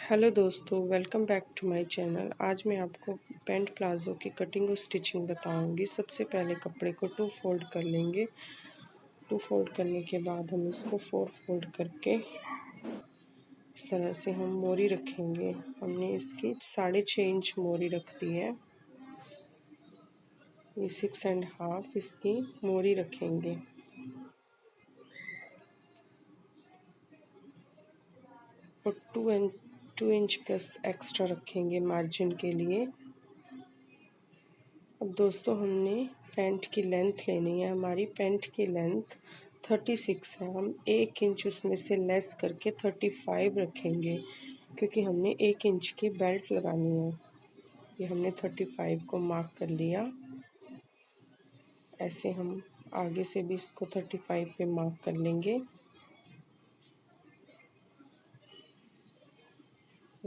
Hello दोस्तों, welcome back to my channel. आज मैं आपको पैंट प्लाज़ो की कटिंग और स्टिचिंग बताऊंगी। सबसे पहले कपड़े को 2 फोल्ड कर लेंगे। 2 फोल्ड करने के बाद हम इसको 4 फोल्ड करके इस तरह से हम मोरी रखेंगे। हमने इसकी 6.5 इंच मोरी रख दी है। ये 6.5 इसकी मोरी रखेंगे। और 2 इंच प्लस एक्स्ट्रा रखेंगे मार्जिन के लिए। अब दोस्तों, हमने पैंट की लेंथ लेनी है। हमारी पैंट की लेंथ 36 है। हम 1 इंच उसमें से लेस करके 35 रखेंगे, क्योंकि हमने 1 इंच की बेल्ट लगानी है। ये हमने 35 को मार्क कर लिया। ऐसे हम आगे से भी इसको 35 पे मार्क कर लेंगे।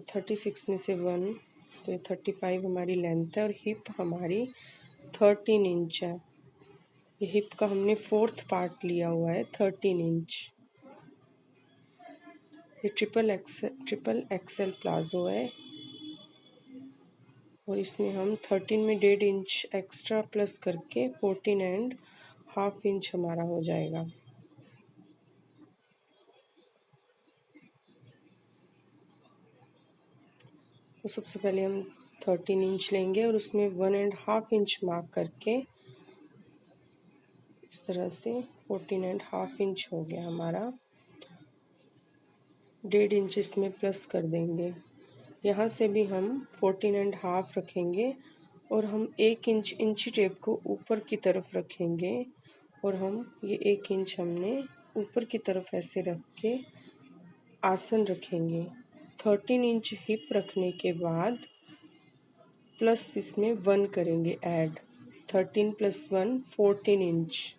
36 में से 1, तो ये 35 हमारी लेंथ है। और हिप हमारी 13 इंच है। ये हिप का हमने 4th पार्ट लिया हुआ है, 13 इंच। ये ट्रिपल एक्सेल प्लाजो है। और इसमें हम 13 में 1.5 इंच एक्स्ट्रा प्लस करके 14.5 इंच हमारा हो जाएगा। तो सबसे पहले हम 13 इंच लेंगे और उसमें 1.5 इंच मार्क करके इस तरह से 14.5 इंच हो गया हमारा। 1.5 इंच इसमें प्लस कर देंगे। यहाँ से भी हम 14.5 रखेंगे और हम 1 इंच इंची टेप को ऊपर की तरफ रखेंगे। और हम ये 1 इंच हमने ऊपर की तरफ ऐसे रख के आसन रखेंगे। 13 इंच हिप रखने के बाद प्लस इसमें 1 करेंगे ऐड। 13 + 1 14 इंच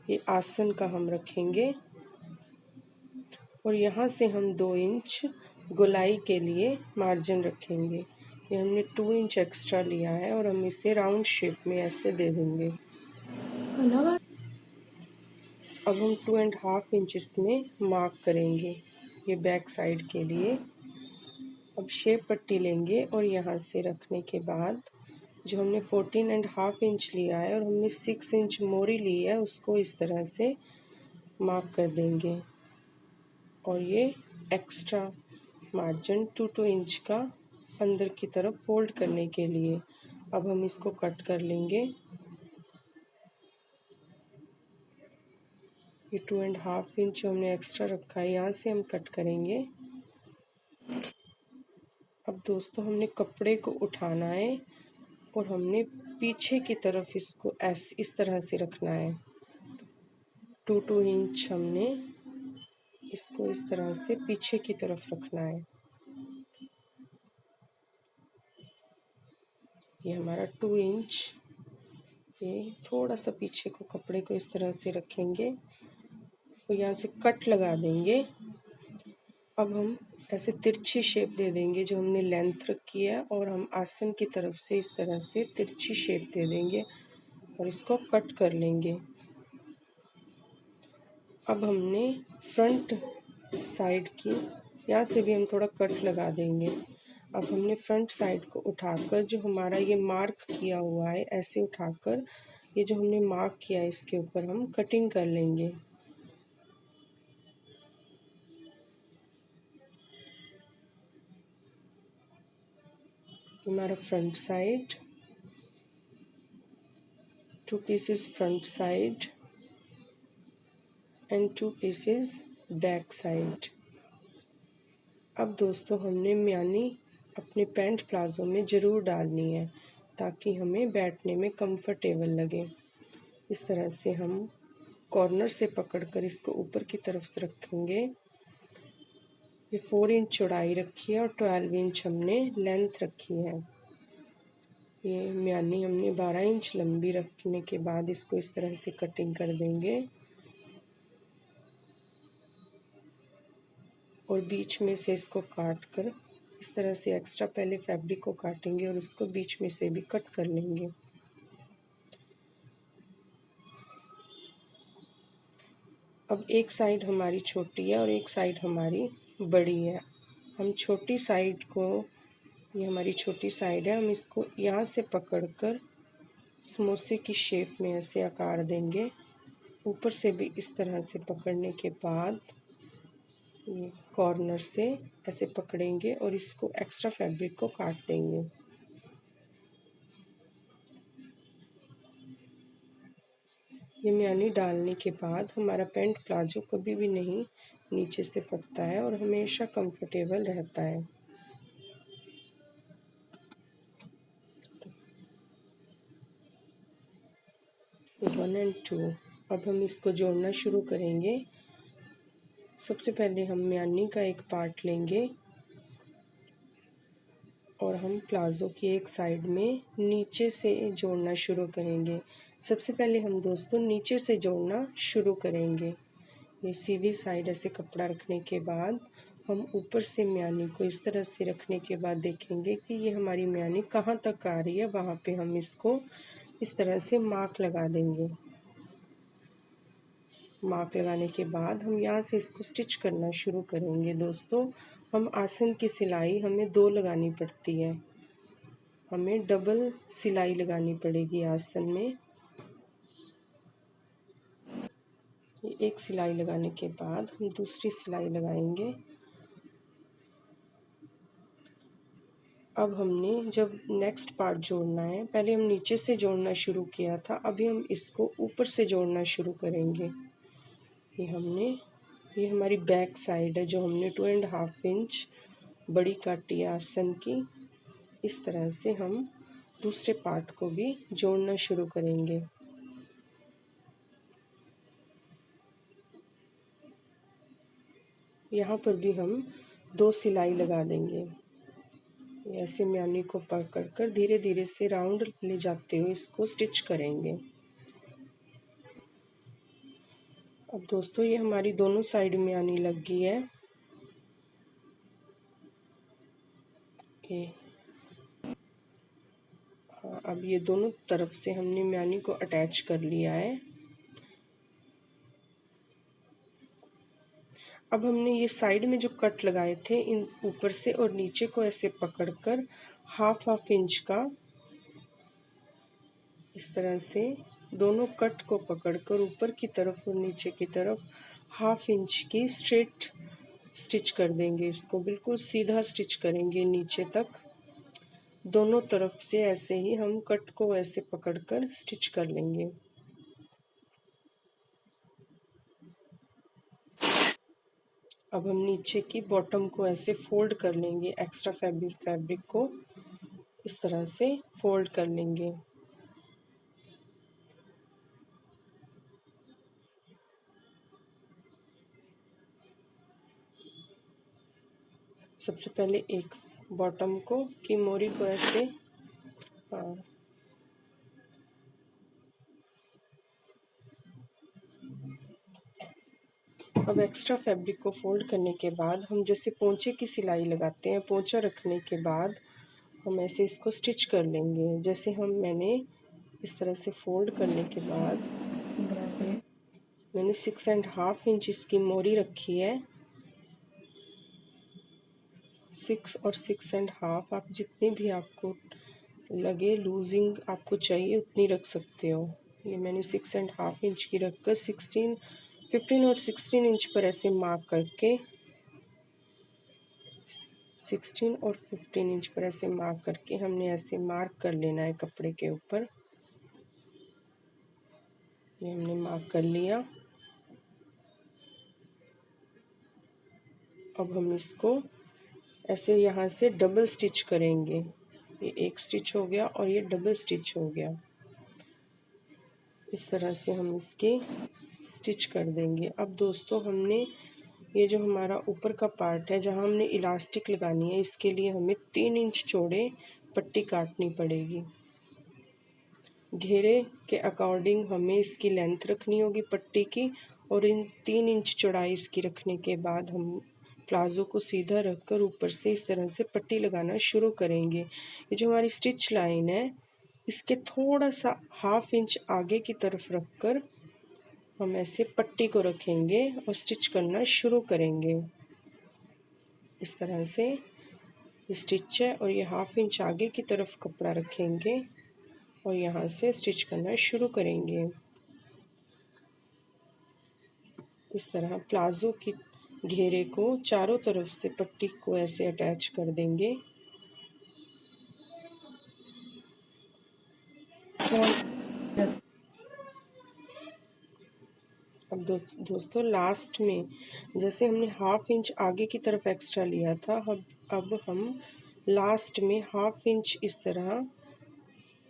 ये आसन का हम रखेंगे। और यहाँ से हम 2 इंच गोलाई के लिए मार्जिन रखेंगे। ये हमने 2 इंच एक्स्ट्रा लिया है और हम इसे राउंड शेप में ऐसे दे देंगे। अब हम 2.5 इंच इसमें मार्क करेंगे, ये बैक साइड के लिए। अब शेप पट्टी लेंगे और यहाँ से रखने के बाद जो हमने 14.5 इंच लिया है और हमने 6 इंच मोरी ली है, उसको इस तरह से मार्क कर देंगे। और ये एक्स्ट्रा मार्जिन 2 इंच का अंदर की तरफ फोल्ड करने के लिए। अब हम इसको कट कर लेंगे। ये 2.5 इंच हमने एक्स्ट्रा रखा है, यहाँ से हम कट करेंगे। अब दोस्तों, हमने कपड़े को उठाना है और हमने पीछे की तरफ इसको इस तरह से रखना है। 2 इंच हमने इसको इस तरह से पीछे की तरफ रखना है। ये हमारा 2 इंच, ये थोड़ा सा पीछे को कपड़े को इस तरह से रखेंगे और यहाँ से कट लगा देंगे। अब हम ऐसे तिरछी शेप दे देंगे जो हमने लेंथ रखी है, और हम आसन की तरफ से इस तरह से तिरछी शेप दे देंगे और इसको कट कर लेंगे। अब हमने फ्रंट साइड की, यहाँ से भी हम थोड़ा कट लगा देंगे। अब हमने फ्रंट साइड को उठाकर जो हमारा ये मार्क किया हुआ है, ऐसे उठाकर ये जो हमने मार्क किया है इसके ऊपर हम कटिंग कर लेंगे। हमारा front side, 2 pieces front side and 2 pieces back side. अब दोस्तों, हमने म्यानी अपने पैंट प्लाजो में ज़रूर डालनी है ताकि हमें बैठने में कंफर्टेबल लगे। इस तरह से हम कॉर्नर से पकड़कर इसको ऊपर की तरफ से रखेंगे। ये 4 इंच चौड़ाई रखी है और 12 इंच हमने लेंथ रखी है। ये म्यानी हमने 12 इंच लंबी रखने के बाद इसको इस तरह से कटिंग कर देंगे और बीच में से इसको काट कर इस तरह से एक्स्ट्रा पहले फैब्रिक को काटेंगे और इसको बीच में से भी कट कर लेंगे। अब एक साइड हमारी छोटी है और एक साइड हमारी बड़ी है। हम छोटी साइड को, ये हमारी छोटी साइड है, हम इसको यहाँ से पकड़कर समोसे की शेप में ऐसे आकार देंगे। ऊपर से भी इस तरह से पकड़ने के बाद ये कॉर्नर से ऐसे पकड़ेंगे और इसको एक्स्ट्रा फैब्रिक को काट देंगे। ये म्यानी डालने के बाद हमारा पैंट प्लाजो कभी भी नहीं नीचे से फटता है और हमेशा कंफर्टेबल रहता है। 1 और 2। अब हम इसको जोड़ना शुरू करेंगे। सबसे पहले हम म्यानी का एक पार्ट लेंगे और हम प्लाज़ो की एक साइड में नीचे से जोड़ना शुरू करेंगे। सबसे पहले हम दोस्तों नीचे से जोड़ना शुरू करेंगे। ये सीधी साइड ऐसे कपड़ा रखने के बाद हम ऊपर से म्यानी को इस तरह से रखने के बाद देखेंगे कि ये हमारी म्यानी कहाँ तक आ रही है। वहाँ पे हम इसको इस तरह से मार्क लगा देंगे। मार्क लगाने के बाद हम यहाँ से इसको स्टिच करना शुरू करेंगे। दोस्तों, हम आसन की सिलाई हमें 2 लगानी पड़ती है, हमें डबल सिलाई लगानी पड़ेगी आसन में। एक सिलाई लगाने के बाद हम दूसरी सिलाई लगाएंगे। अब हमने जब नेक्स्ट पार्ट जोड़ना है, पहले हम नीचे से जोड़ना शुरू किया था, अभी हम इसको ऊपर से जोड़ना शुरू करेंगे। ये हमारी बैक साइड है जो हमने 2.5 इंच बड़ी काटी है आसन की। इस तरह से हम दूसरे पार्ट को भी जोड़ना शुरू करेंगे। यहाँ पर भी हम 2 सिलाई लगा देंगे। ऐसे म्यानी को पकड़कर धीरे धीरे से राउंड ले जाते हुए इसको स्टिच करेंगे। अब दोस्तों, ये हमारी दोनों साइड म्यानी लग गई है। ये हाँ, अब ये दोनों तरफ से हमने म्यानी को अटैच कर लिया है। अब हमने ये साइड में जो कट लगाए थे, इन ऊपर से और नीचे को ऐसे पकड़कर हाफ इंच का इस तरह से दोनों कट को पकड़कर ऊपर की तरफ और नीचे की तरफ हाफ इंच की स्ट्रेट स्टिच कर देंगे। इसको बिल्कुल सीधा स्टिच करेंगे नीचे तक। दोनों तरफ से ऐसे ही हम कट को ऐसे पकड़कर स्टिच कर लेंगे। अब हम नीचे की बॉटम को ऐसे फोल्ड कर लेंगे। एक्स्ट्रा फैब्रिक को इस तरह से फोल्ड कर लेंगे। सबसे पहले एक बॉटम को की मोरी को ऐसे अब एक्स्ट्रा फैब्रिक को फोल्ड करने के बाद हम जैसे पोंचे की सिलाई लगाते हैं, पोंचा रखने के बाद हम ऐसे इसको स्टिच कर लेंगे। जैसे मैंने इस तरह से फोल्ड करने के बाद मैंने 6.5 इंच इसकी मोरी रखी है। 6 और 6.5 आप जितनी भी आपको लगे लूजिंग आपको चाहिए उतनी रख सकते हो। ये मैंने 6.5 इंच की रखकर 15 और 16 इंच पर ऐसे मार्क करके 16 और 15 इंच पर ऐसे मार्क करके हमने ऐसे मार्क कर लेना है कपड़े के ऊपर। ये हमने मार्क कर लिया। अब हम इसको ऐसे यहाँ से डबल स्टिच करेंगे। ये एक स्टिच हो गया और ये डबल स्टिच हो गया। इस तरह से हम इसके स्टिच कर देंगे। अब दोस्तों, हमने ये जो हमारा ऊपर का पार्ट है जहाँ हमने इलास्टिक लगानी है, इसके लिए हमें 3 इंच चौड़े पट्टी काटनी पड़ेगी। घेरे के अकॉर्डिंग हमें इसकी लेंथ रखनी होगी पट्टी की, और इन 3 इंच चौड़ाई इसकी रखने के बाद हम प्लाज़ो को सीधा रखकर ऊपर से इस तरह से पट्टी लगाना शुरू करेंगे। ये जो हमारी स्टिच लाइन है, इसके थोड़ा सा हाफ इंच आगे की तरफ रखकर हम ऐसे पट्टी को रखेंगे और स्टिच करना शुरू करेंगे। इस तरह से स्टिच है और ये 1/2 इंच आगे की तरफ कपड़ा रखेंगे और यहाँ से स्टिच करना शुरू करेंगे। इस तरह प्लाजो की घेरे को चारों तरफ से पट्टी को ऐसे अटैच कर देंगे। अब दोस्तों लास्ट में जैसे हमने 1/2 इंच आगे की तरफ एक्स्ट्रा लिया था, अब हम लास्ट में 1/2 इंच इस तरह,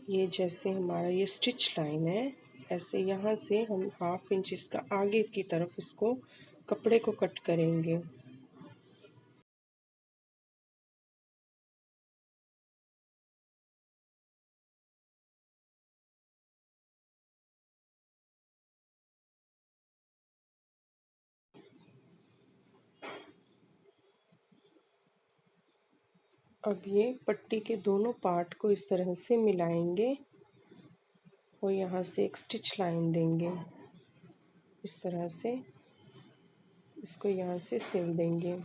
ये जैसे हमारा ये स्टिच लाइन है, ऐसे यहाँ से हम 1/2 इंच इसका आगे की तरफ इसको कपड़े को कट करेंगे। अब ये पट्टी के दोनों पार्ट को इस तरह से मिलाएंगे और यहाँ से एक स्टिच लाइन देंगे। इस तरह से इसको यहाँ से सिल देंगे।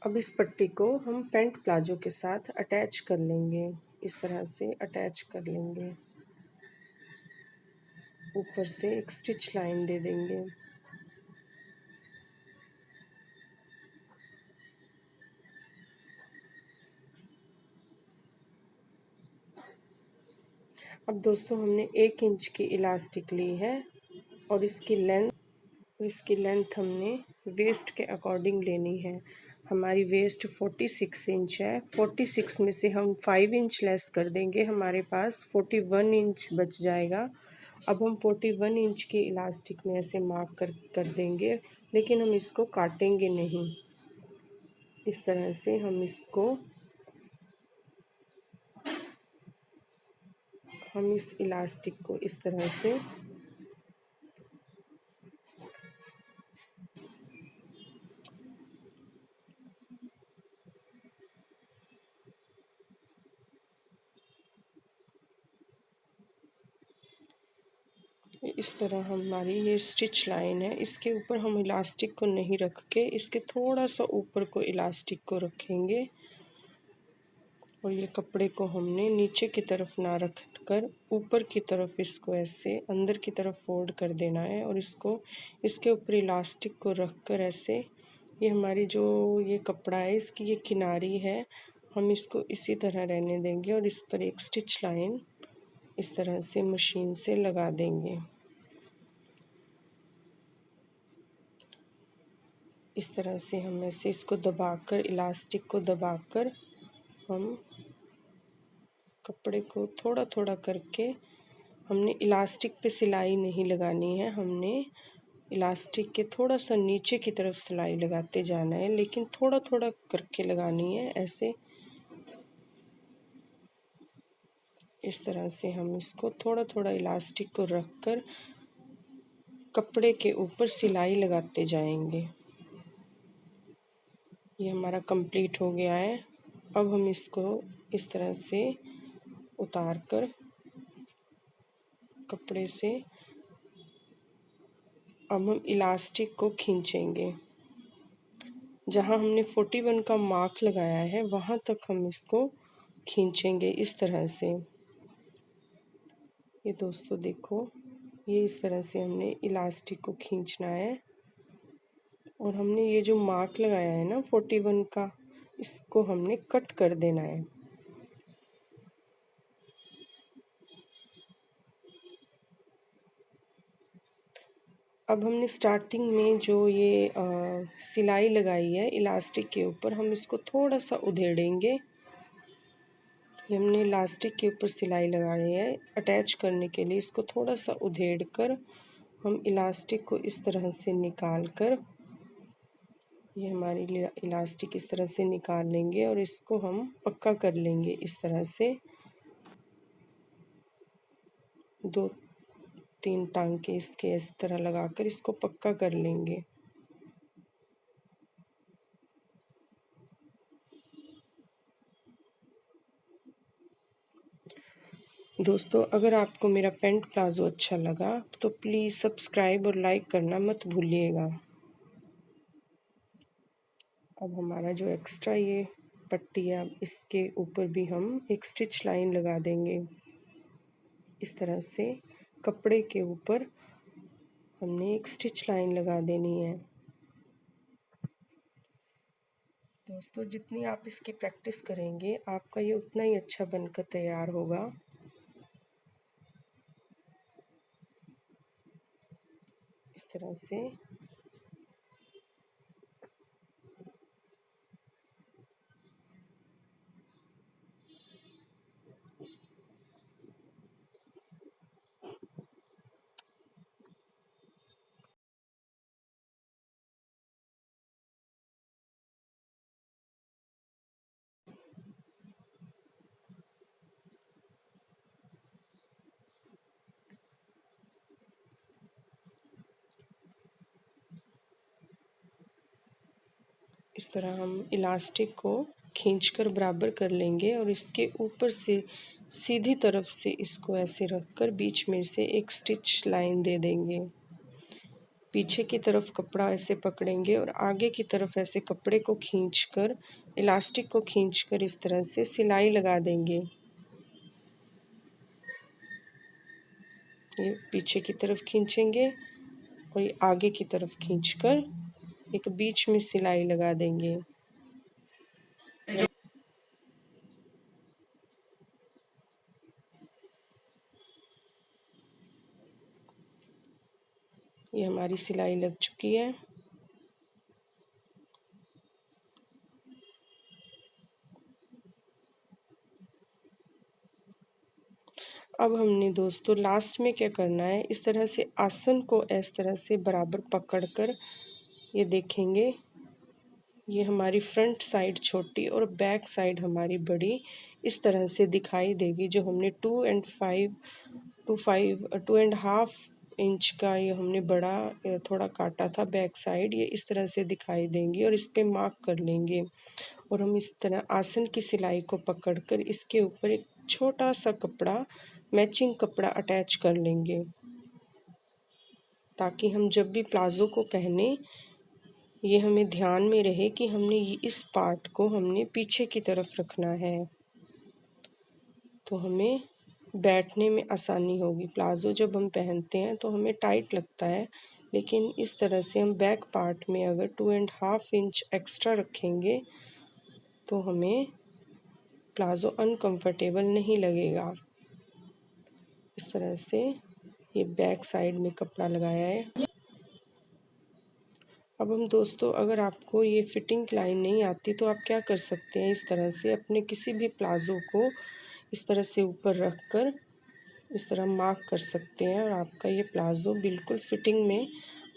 अब इस पट्टी को हम पैंट प्लाजो के साथ अटैच कर लेंगे। इस तरह से अटैच कर लेंगे, ऊपर से एक स्टिच लाइन दे देंगे। अब दोस्तों हमने 1 इंच की इलास्टिक ली है और इसकी लेंथ हमने वेस्ट के अकॉर्डिंग लेनी है। हमारी वेस्ट 46 इंच है। 46 में से हम 5 इंच लेस कर देंगे, हमारे पास 41 इंच बच जाएगा। अब हम 41 इंच की इलास्टिक में ऐसे मार्क कर देंगे, लेकिन हम इसको काटेंगे नहीं। इस तरह से हम इस इलास्टिक को इस तरह से हमारी ये स्टिच लाइन है, इसके ऊपर हम इलास्टिक को नहीं रख के इसके थोड़ा सा ऊपर को इलास्टिक को रखेंगे और ये कपड़े को हमने नीचे की तरफ ना रख कर ऊपर की तरफ इसको ऐसे अंदर की तरफ फोल्ड कर देना है और इसको इसके ऊपर इलास्टिक को रख कर ऐसे, ये हमारी जो ये कपड़ा है इसकी ये किनारी है, हम इसको इसी तरह रहने देंगे और इस पर एक स्टिच लाइन इस तरह से मशीन से लगा देंगे। इस तरह से हम ऐसे इसको दबाकर, इलास्टिक को दबाकर हम कपड़े को थोड़ा थोड़ा करके, हमने इलास्टिक पे सिलाई नहीं लगानी है, हमने इलास्टिक के थोड़ा सा नीचे की तरफ सिलाई लगाते जाना है, लेकिन थोड़ा थोड़ा करके लगानी है ऐसे। इस तरह से हम इसको थोड़ा थोड़ा इलास्टिक को रख कर कपड़े के ऊपर सिलाई लगाते जाएंगे। ये हमारा कंप्लीट हो गया है। अब हम इसको इस तरह से उतार कर कपड़े से अब हम इलास्टिक को खींचेंगे। जहाँ हमने 41 का मार्क लगाया है वहाँ तक हम इसको खींचेंगे इस तरह से। ये दोस्तों देखो, ये इस तरह से हमने इलास्टिक को खींचना है और हमने ये जो मार्क लगाया है ना 41 का, इसको हमने कट कर देना है। अब हमने स्टार्टिंग में जो ये सिलाई लगाई है इलास्टिक के ऊपर, हम इसको थोड़ा सा उधेड़ेंगे। ये हमने इलास्टिक के ऊपर सिलाई लगाई है, अटैच करने के लिए इसको थोड़ा सा उधेड़ कर हम इलास्टिक को इस तरह से निकाल कर, ये हमारी इलास्टिक इस तरह से निकाल लेंगे और इसको हम पक्का कर लेंगे इस तरह से। 2 2-3 टांके इसके इस तरह लगाकर इसको पक्का कर लेंगे। दोस्तों अगर आपको मेरा पैंट प्लाज़ो अच्छा लगा तो प्लीज़ सब्सक्राइब और लाइक करना मत भूलिएगा। अब हमारा जो एक्स्ट्रा ये पट्टी है, अब इसके ऊपर भी हम एक स्टिच लाइन लगा देंगे। इस तरह से कपड़े के ऊपर हमने एक स्टिच लाइन लगा देनी है। दोस्तों जितनी आप इसकी प्रैक्टिस करेंगे आपका ये उतना ही अच्छा बनकर तैयार होगा। इस तरह से हम इलास्टिक को खींचकर बराबर कर लेंगे और इसके ऊपर से सीधी तरफ से इसको ऐसे रखकर बीच में से एक स्टिच लाइन दे देंगे। पीछे की तरफ कपड़ा ऐसे पकड़ेंगे और आगे की तरफ ऐसे कपड़े को खींचकर, इलास्टिक को खींचकर इस तरह से सिलाई लगा देंगे। ये पीछे की तरफ खींचेंगे और ये आगे की तरफ खींचकर एक बीच में सिलाई लगा देंगे। ये हमारी सिलाई लग चुकी है। अब हमने दोस्तों लास्ट में क्या करना है, इस तरह से आसन को इस तरह से बराबर पकड़कर ये देखेंगे, ये हमारी फ्रंट साइड छोटी और बैक साइड हमारी बड़ी इस तरह से दिखाई देगी। जो हमने 2.5 इंच का ये हमने बड़ा थोड़ा काटा था बैक साइड, ये इस तरह से दिखाई देंगी और इस पे मार्क कर लेंगे। और हम इस तरह आसन की सिलाई को पकड़कर इसके ऊपर एक छोटा सा कपड़ा, मैचिंग कपड़ा अटैच कर लेंगे, ताकि हम जब भी प्लाज़ो को पहने ये हमें ध्यान में रहे कि हमने इस पार्ट को हमने पीछे की तरफ रखना है, तो हमें बैठने में आसानी होगी। प्लाज़ो जब हम पहनते हैं तो हमें टाइट लगता है, लेकिन इस तरह से हम बैक पार्ट में अगर 2.5 इंच एक्स्ट्रा रखेंगे तो हमें प्लाज़ो अनकंफर्टेबल नहीं लगेगा। इस तरह से ये बैक साइड में कपड़ा लगाया है। अब हम दोस्तों अगर आपको ये फिटिंग लाइन नहीं आती तो आप क्या कर सकते हैं, इस तरह से अपने किसी भी प्लाज़ो को इस तरह से ऊपर रख कर इस तरह मार्क कर सकते हैं और आपका ये प्लाज़ो बिल्कुल फिटिंग में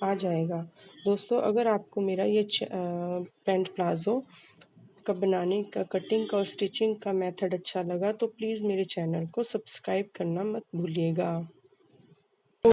आ जाएगा। दोस्तों अगर आपको मेरा ये पैंट प्लाज़ो का बनाने का, कटिंग का और स्टिचिंग का मेथड अच्छा लगा तो प्लीज़ मेरे चैनल को सब्सक्राइब करना मत भूलिएगा।